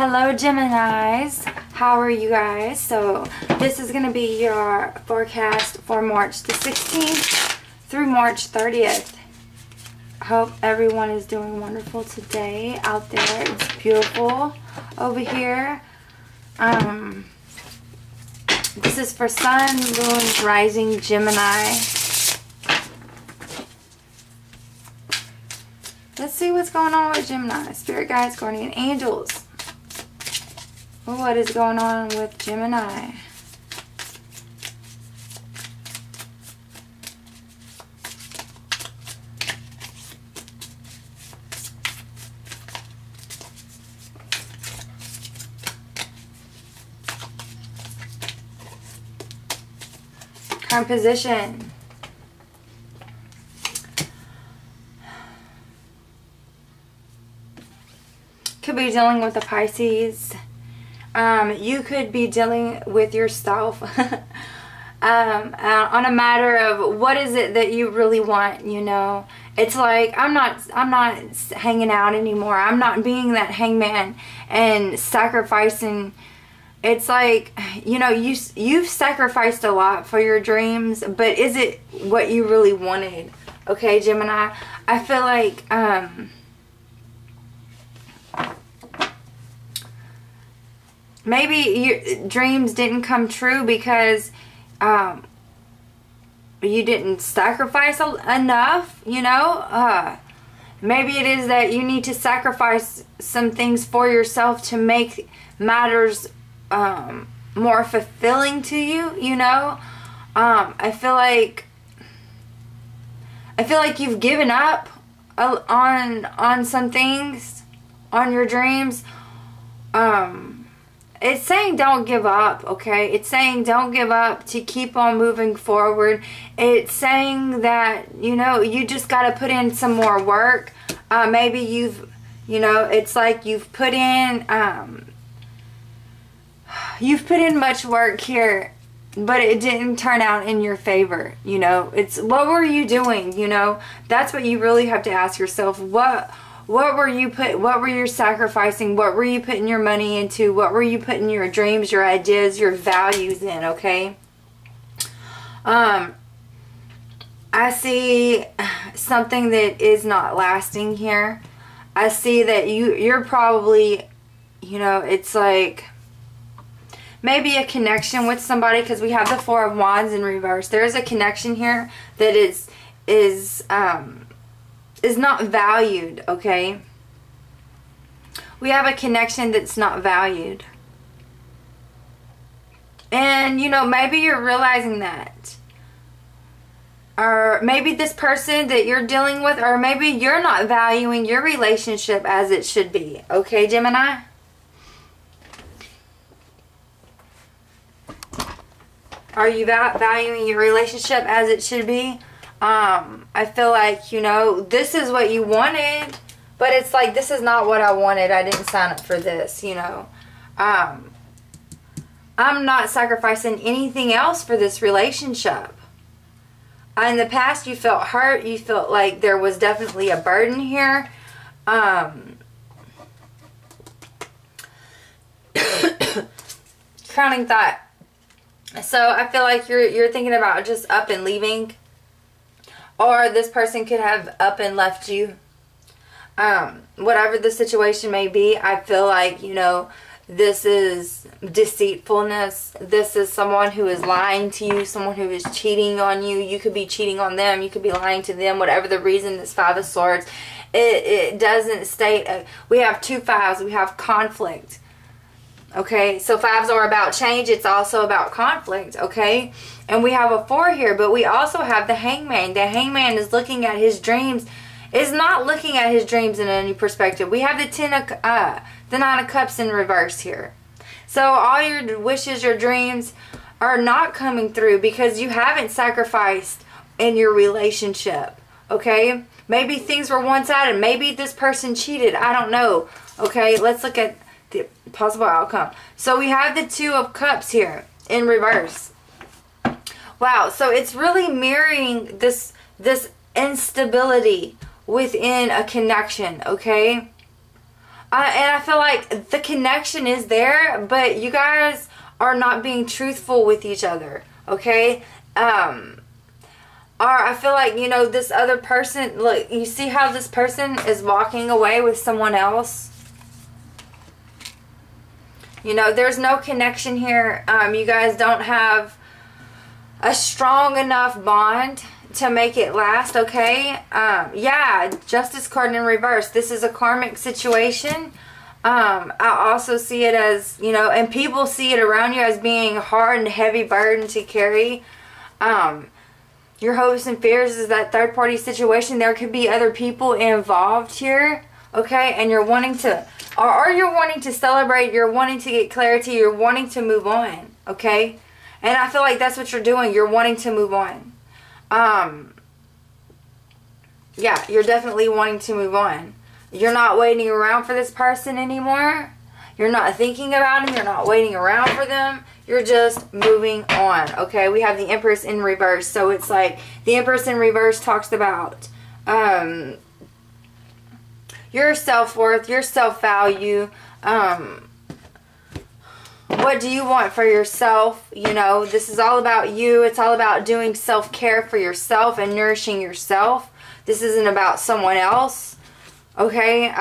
Hello Geminis, how are you guys? So this is going to be your forecast for March the 16th through March 30th. I hope everyone is doing wonderful today out there. It's beautiful over here. This is for Sun, Moon, Rising, Gemini. Let's see what's going on with Gemini. Spirit guides, guardian angels. What is going on with Gemini? Current position. Could be dealing with a Pisces. You could be dealing with yourself on a matter of what is it that you really want, you know. It's like I'm not hanging out anymore. I'm not being that hangman and sacrificing. It's like, you know, you've sacrificed a lot for your dreams, but is it what you really wanted? Okay, Gemini, I feel like maybe your dreams didn't come true because you didn't sacrifice enough, you know. Maybe it is that you need to sacrifice some things for yourself to make matters more fulfilling to you, you know. I feel like you've given up on some things, on your dreams. It's saying don't give up, okay? It's saying don't give up, to keep on moving forward. It's saying that, you know, you just got to put in some more work. Maybe you know, it's like you've put in much work here, but it didn't turn out in your favor, you know. It's, what were you doing, you know? That's what you really have to ask yourself. What were you sacrificing? What were you putting your money into? What were you putting your dreams, your ideas, your values in, okay? I see something that is not lasting here. I see that you're probably, you know, it's like maybe a connection with somebody, because we have the Four of Wands in reverse. There is a connection here that is not valued, okay? We have a connection that's not valued. And, you know, maybe you're realizing that. Or maybe this person that you're dealing with, or maybe you're not valuing your relationship as it should be. Okay, Gemini? Are you valuing your relationship as it should be? I feel like, you know, this is what you wanted, but it's like, this is not what I wanted. I didn't sign up for this, you know. I'm not sacrificing anything else for this relationship. In the past, you felt hurt. You felt like there was definitely a burden here. Crowning thought. So I feel like you're thinking about just up and leaving. Or this person could have up and left you. Whatever the situation may be, I feel like, you know, this is deceitfulness. This is someone who is lying to you, someone who is cheating on you. You could be cheating on them. You could be lying to them. Whatever the reason, this Five of Swords, it doesn't state. We have two fives. We have conflict. Okay, so fives are about change. It's also about conflict, okay? And we have a four here, but we also have the hangman. The hangman is looking at his dreams, is not looking at his dreams in any perspective. We have the Nine of Cups in reverse here. So all your wishes, your dreams are not coming through because you haven't sacrificed in your relationship, okay? Maybe things were one-sided. Maybe this person cheated. I don't know, okay? Let's look at the possible outcome. So we have the Two of Cups here in reverse. Wow, so it's really mirroring this instability within a connection, okay? And I feel like the connection is there, but you guys are not being truthful with each other, okay? Or I feel like, you know, this other person, look, you see how this person is walking away with someone else? You know, there's no connection here. You guys don't have a strong enough bond to make it last, okay? Yeah, Justice card in reverse. This is a karmic situation. I also see it as, you know, and people see it around you as being hard and heavy burden to carry. Your hopes and fears is that third party situation. There could be other people involved here, okay? And you're wanting to, or you're wanting to celebrate, you're wanting to get clarity, you're wanting to move on, okay? And I feel like that's what you're doing. You're wanting to move on. Yeah, you're definitely wanting to move on. You're not waiting around for this person anymore. You're not thinking about them. You're not waiting around for them. You're just moving on, okay? We have the Empress in reverse. So it's like the Empress in reverse talks about your self-worth, your self-value. What do you want for yourself? You know, this is all about you. It's all about doing self-care for yourself and nourishing yourself. This isn't about someone else, okay?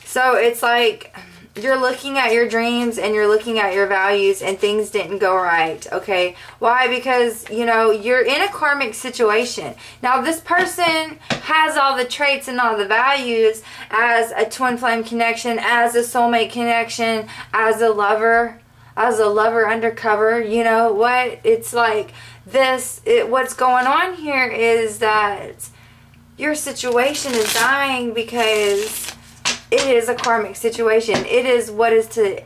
So it's like you're looking at your dreams and you're looking at your values and things didn't go right, okay? Why? Because, you know, you're in a karmic situation. Now, this person has all the traits and all the values as a twin flame connection, as a soulmate connection, as a lover undercover. You know what? It's like this, what's going on here is that your situation is dying because it is a karmic situation. It is what is to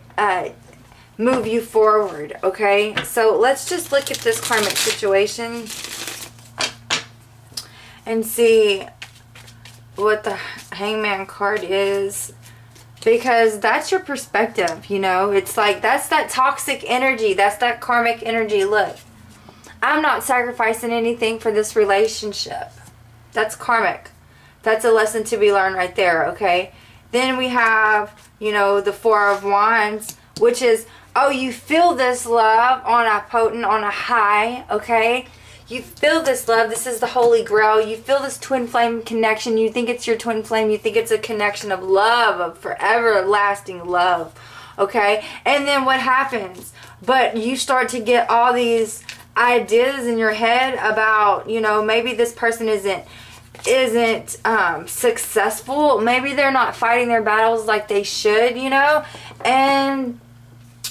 move you forward, okay? So let's just look at this karmic situation and see what the Hangman card is, because that's your perspective, you know? It's like that's that toxic energy. That's that karmic energy. Look, I'm not sacrificing anything for this relationship. That's karmic. That's a lesson to be learned right there, okay? Then we have, you know, the Four of Wands, which is, oh, you feel this love on a potent, on a high, okay? You feel this love. This is the Holy Grail. You feel this twin flame connection. You think it's your twin flame. You think it's a connection of love, of forever lasting love, okay? And then what happens? But you start to get all these ideas in your head about, you know, maybe this person isn't successful. Maybe they're not fighting their battles like they should, you know, and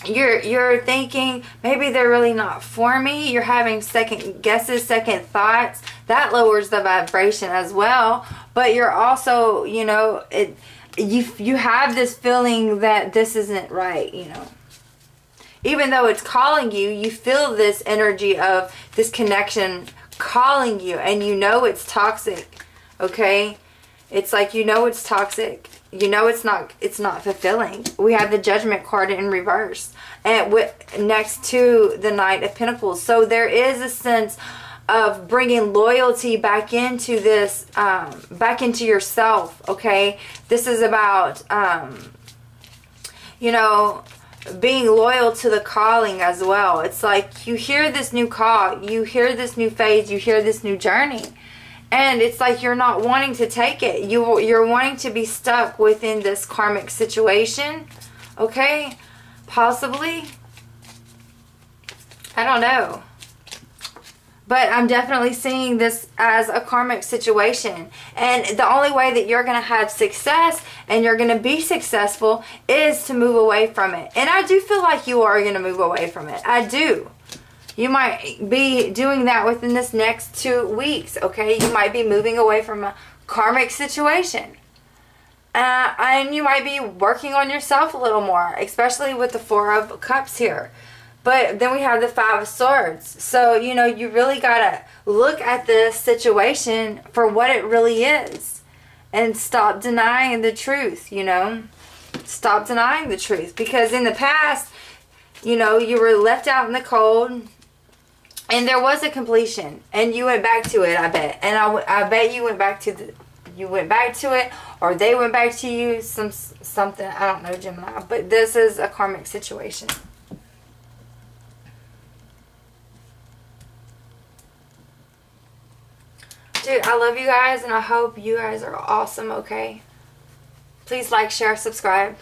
you're thinking maybe they're really not for me. You're having second guesses, second thoughts. That lowers the vibration as well. But you're also, you know, you have this feeling that this isn't right, you know. Even though it's calling you, you feel this energy of this connection calling you, and you know it's toxic, okay? It's like, you know it's toxic. You know it's not fulfilling. We have the Judgment card in reverse, and next to the Knight of Pentacles. So there is a sense of bringing loyalty back into this, back into yourself, okay? This is about, you know, being loyal to the calling as well. It's like you hear this new call, you hear this new phase, you hear this new journey, and it's like you're not wanting to take it. You're wanting to be stuck within this karmic situation, okay? Possibly. I don't know. But I'm definitely seeing this as a karmic situation. And the only way that you're going to have success and you're going to be successful is to move away from it. And I do feel like you are going to move away from it. I do. You might be doing that within this next 2 weeks, okay? You might be moving away from a karmic situation. And you might be working on yourself a little more, especially with the Four of Cups here. But then we have the Five of Swords. So, you know, you really got to look at this situation for what it really is. And stop denying the truth, you know. Stop denying the truth. Because in the past, you know, you were left out in the cold. And there was a completion, and you went back to it, I bet. And I bet you went back to it, or they went back to you, something, I don't know, Gemini. But this is a karmic situation. Dude, I love you guys, and I hope you guys are awesome, okay? Please like, share, subscribe.